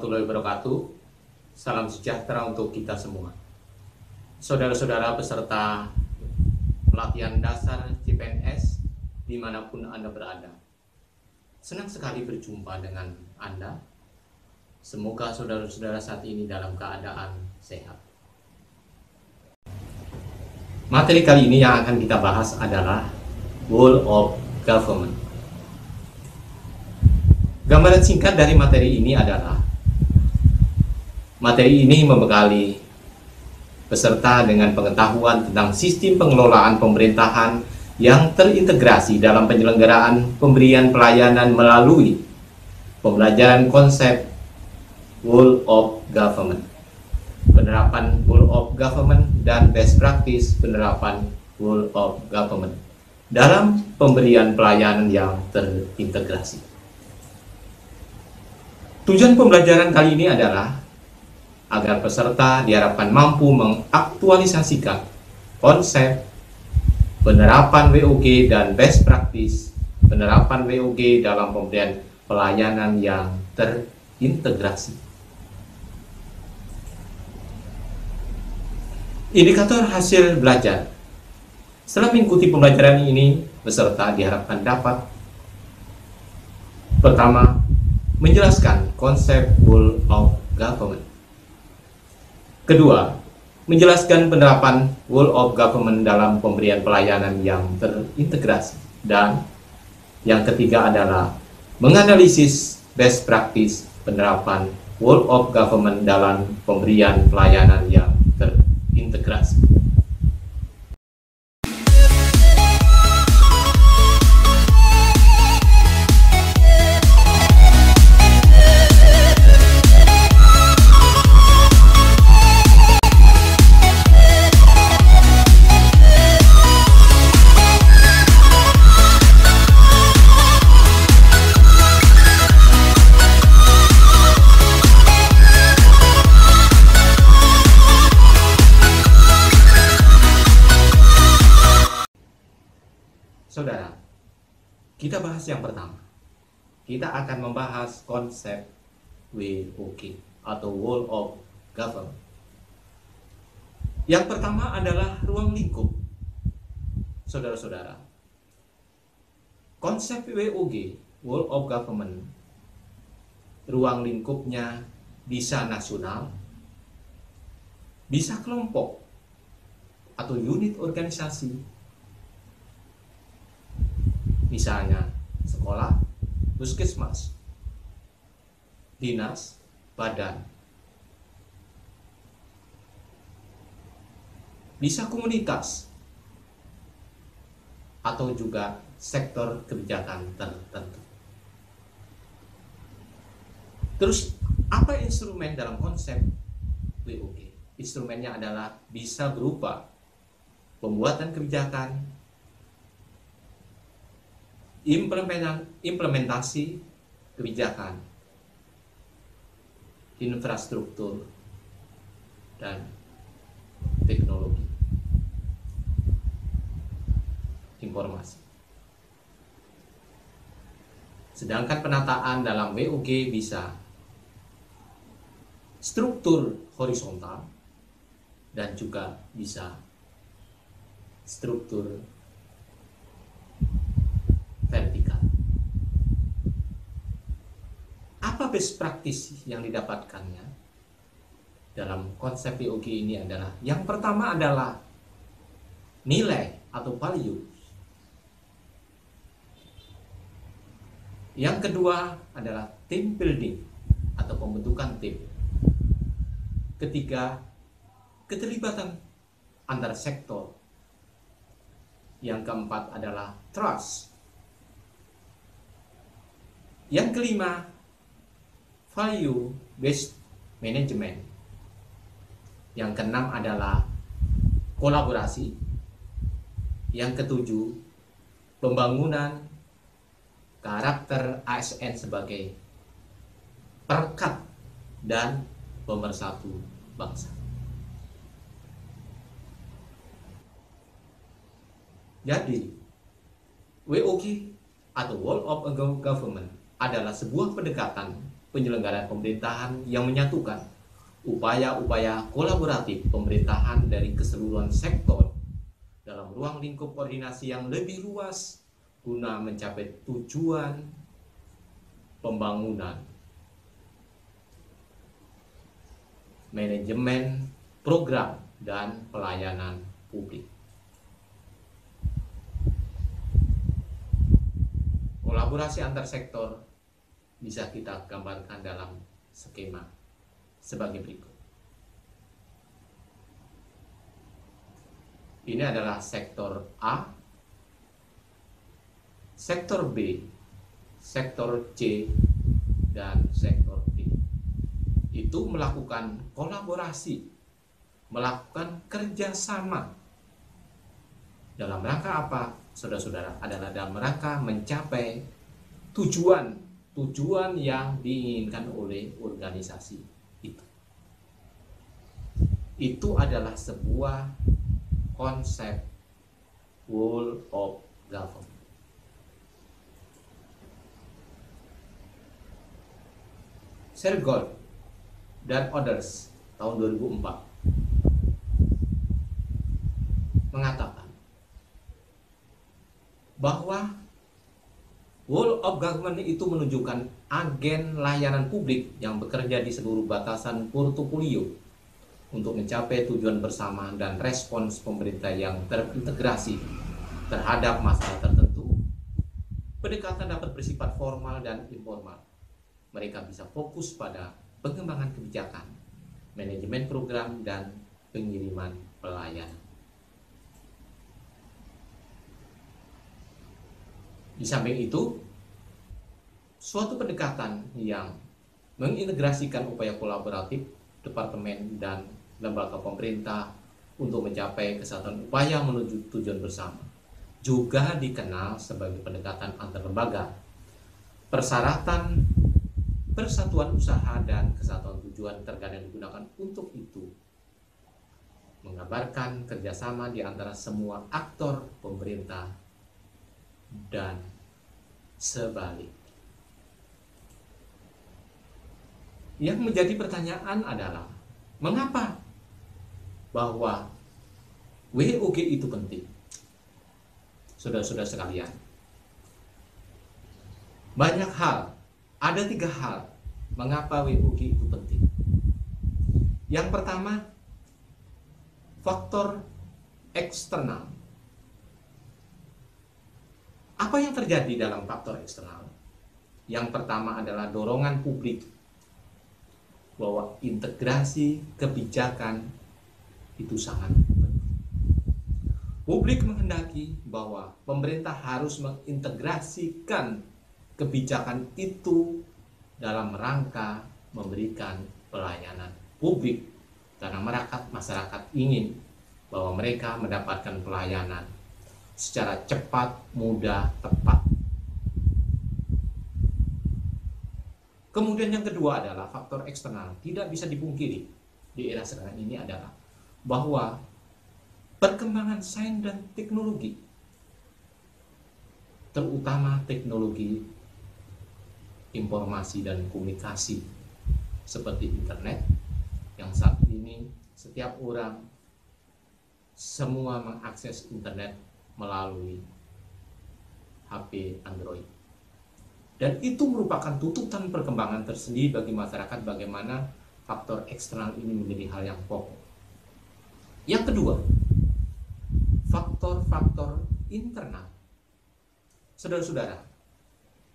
warahmatullahi wabarakatuh. Salam sejahtera untuk kita semua. Saudara-saudara peserta pelatihan dasar CPNS dimanapun Anda berada. Senang sekali berjumpa dengan Anda. Semoga saudara-saudara saat ini dalam keadaan sehat. Materi kali ini yang akan kita bahas adalah Whole of Government. Gambaran singkat dari materi ini adalah materi ini membekali peserta dengan pengetahuan tentang sistem pengelolaan pemerintahan yang terintegrasi dalam penyelenggaraan pemberian pelayanan melalui pembelajaran konsep Whole of Government, penerapan Whole of Government, dan best practice penerapan Whole of Government dalam pemberian pelayanan yang terintegrasi. Tujuan pembelajaran kali ini adalah agar peserta diharapkan mampu mengaktualisasikan konsep penerapan WOG dan best practice penerapan WOG dalam pemberian pelayanan yang terintegrasi. Indikator hasil belajar. Setelah mengikuti pembelajaran ini, peserta diharapkan dapat pertama, menjelaskan konsep Whole of Government. Kedua, menjelaskan penerapan Whole of Government dalam pemberian pelayanan yang terintegrasi. Dan yang ketiga adalah menganalisis best practice penerapan Whole of Government dalam pemberian pelayanan yang terintegrasi. Saudara, kita bahas yang pertama. Kita akan membahas konsep WOG atau Whole of Government. Yang pertama adalah ruang lingkup. Saudara-saudara, konsep WOG, Whole of Government, ruang lingkupnya bisa nasional, bisa kelompok atau unit organisasi, misalnya sekolah, puskesmas, dinas, badan. Bisa komunitas atau juga sektor kebijakan tertentu. Terus apa instrumen dalam konsep WOG? Instrumennya adalah bisa berupa pembuatan kebijakan, implementasi kebijakan, infrastruktur, dan teknologi informasi. Sedangkan penataan dalam WOG bisa struktur horizontal dan juga bisa struktur vertikal. Apa best practice yang didapatkannya dalam konsep WOG ini adalah yang pertama adalah nilai atau values. Yang kedua adalah team building atau pembentukan tim. Ketiga, keterlibatan antar sektor. Yang keempat adalah trust. Yang kelima, value based management. Yang keenam adalah kolaborasi. Yang ketujuh, pembangunan karakter ASN sebagai perekat dan pemersatu bangsa. Jadi, WOG atau Whole of Government adalah sebuah pendekatan penyelenggaraan pemerintahan yang menyatukan upaya-upaya kolaboratif pemerintahan dari keseluruhan sektor dalam ruang lingkup koordinasi yang lebih luas guna mencapai tujuan pembangunan, manajemen program dan pelayanan publik. Kolaborasi antar sektor bisa kita gambarkan dalam skema sebagai berikut. Ini adalah sektor A, sektor B, sektor C, dan sektor D. Itu melakukan kolaborasi, melakukan kerjasama. Dalam rangka apa, saudara-saudara? Adalah dalam rangka mencapai tujuan yang diinginkan oleh organisasi itu. Itu adalah sebuah konsep whole of government. Sergol dan others tahun 2004 mengatakan bahwa whole of government itu menunjukkan agen layanan publik yang bekerja di seluruh batasan portofolio untuk mencapai tujuan bersama dan respons pemerintah yang terintegrasi terhadap masalah tertentu. Pendekatan dapat bersifat formal dan informal. Mereka bisa fokus pada pengembangan kebijakan, manajemen program, dan pengiriman pelayanan. Di samping itu, suatu pendekatan yang mengintegrasikan upaya kolaboratif departemen dan lembaga pemerintah untuk mencapai kesatuan upaya menuju tujuan bersama juga dikenal sebagai pendekatan antar lembaga. Persyaratan persatuan usaha dan kesatuan tujuan terkadang digunakan untuk itu, menggambarkan kerjasama di antara semua aktor pemerintah dan sebalik. Yang menjadi pertanyaan adalah, mengapa bahwa WOG itu penting? Saudara-saudara sekalian, banyak hal. Ada 3 hal mengapa WOG itu penting. Yang pertama, faktor eksternal. Apa yang terjadi dalam faktor eksternal? Yang pertama adalah dorongan publik bahwa integrasi kebijakan itu sangat penting. Publik menghendaki bahwa pemerintah harus mengintegrasikan kebijakan itu dalam rangka memberikan pelayanan publik, karena masyarakat ingin bahwa mereka mendapatkan pelayanan secara cepat, mudah, tepat. Kemudian yang kedua adalah faktor eksternal. Tidak bisa dipungkiri di era sekarang ini adalah bahwa perkembangan sains dan teknologi, terutama teknologi informasi dan komunikasi seperti internet, yang saat ini setiap orang semua mengakses internet melalui HP Android. Dan itu merupakan tuntutan perkembangan tersendiri bagi masyarakat, bagaimana faktor eksternal ini menjadi hal yang pokok. Yang kedua, faktor-faktor internal. Saudara-saudara,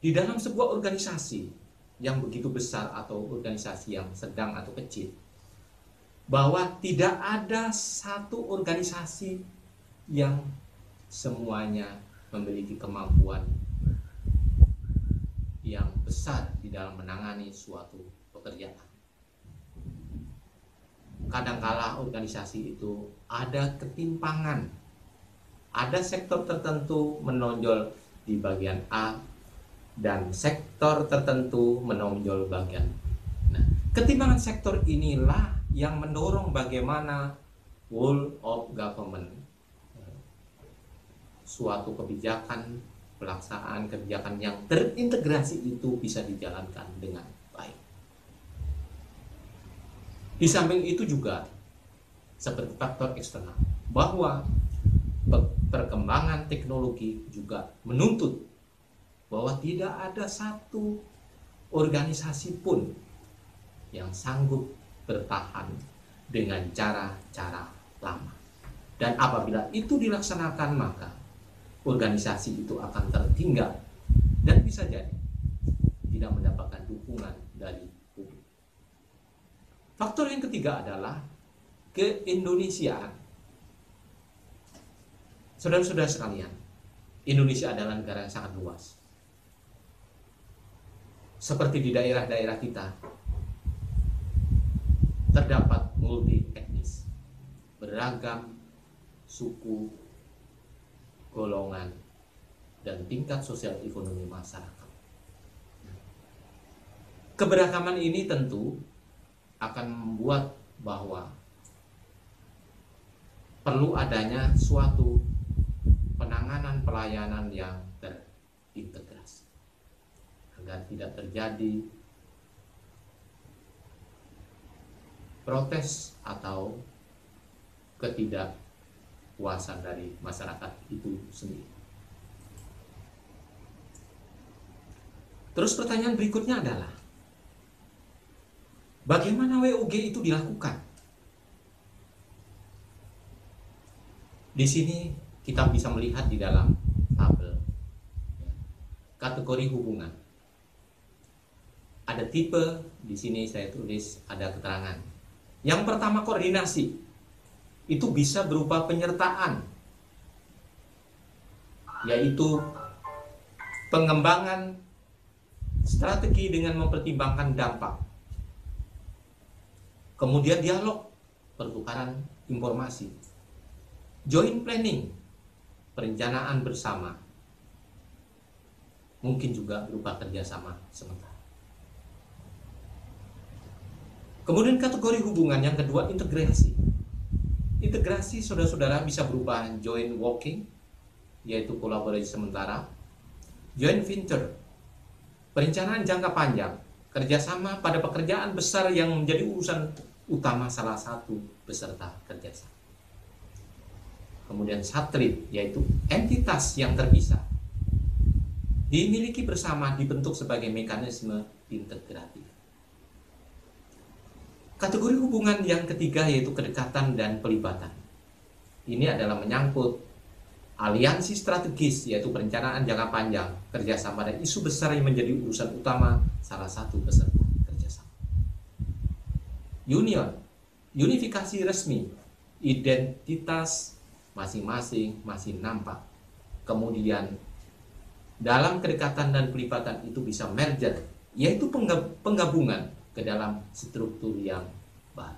di dalam sebuah organisasi yang begitu besar atau organisasi yang sedang atau kecil, bahwa tidak ada satu organisasi yang semuanya memiliki kemampuan yang besar di dalam menangani suatu pekerjaan. Kadangkala organisasi itu ada ketimpangan, ada sektor tertentu menonjol di bagian A dan sektor tertentu menonjol bagian. Nah, ketimpangan sektor inilah yang mendorong bagaimana whole of government, suatu kebijakan, pelaksanaan kebijakan yang terintegrasi itu bisa dijalankan dengan baik. Di samping itu juga seperti faktor eksternal, bahwa perkembangan teknologi juga menuntut bahwa tidak ada satu organisasi pun yang sanggup bertahan dengan cara-cara lama. Dan apabila itu dilaksanakan, maka organisasi itu akan tertinggal dan bisa jadi tidak mendapatkan dukungan dari publik. Faktor yang ketiga adalah keindonesiaan. Saudara-saudara sekalian, Indonesia adalah negara yang sangat luas. Seperti di daerah-daerah kita, terdapat multi etnis, beragam suku, golongan, dan tingkat sosial ekonomi masyarakat. Keberagaman ini tentu akan membuat bahwa perlu adanya suatu penanganan pelayanan yang terintegrasi agar tidak terjadi protes atau ketidakpuasan dari masyarakat itu sendiri. Terus pertanyaan berikutnya adalah, bagaimana WOG itu dilakukan? Di sini kita bisa melihat di dalam tabel kategori hubungan. Ada tipe, di sini saya tulis ada keterangan. Yang pertama, koordinasi. Itu bisa berupa penyertaan, yaitu pengembangan strategi dengan mempertimbangkan dampak. Kemudian dialog, pertukaran informasi. Joint planning, perencanaan bersama, mungkin juga berupa kerjasama sementara. Kemudian kategori hubungan yang kedua, integrasi. Integrasi, saudara-saudara, bisa berupa joint working, yaitu kolaborasi sementara, joint venture, perencanaan jangka panjang, kerjasama pada pekerjaan besar yang menjadi urusan utama salah satu peserta kerjasama. Kemudian satelit, yaitu entitas yang terpisah, dimiliki bersama, dibentuk sebagai mekanisme integratif. Kategori hubungan yang ketiga yaitu kedekatan dan pelibatan. Ini adalah menyangkut aliansi strategis, yaitu perencanaan jangka panjang, kerjasama dan isu besar yang menjadi urusan utama salah satu peserta kerjasama. Union, unifikasi resmi, identitas masing-masing masih nampak. Kemudian dalam kedekatan dan pelibatan itu bisa merger, yaitu penggabungan ke dalam struktur yang baru.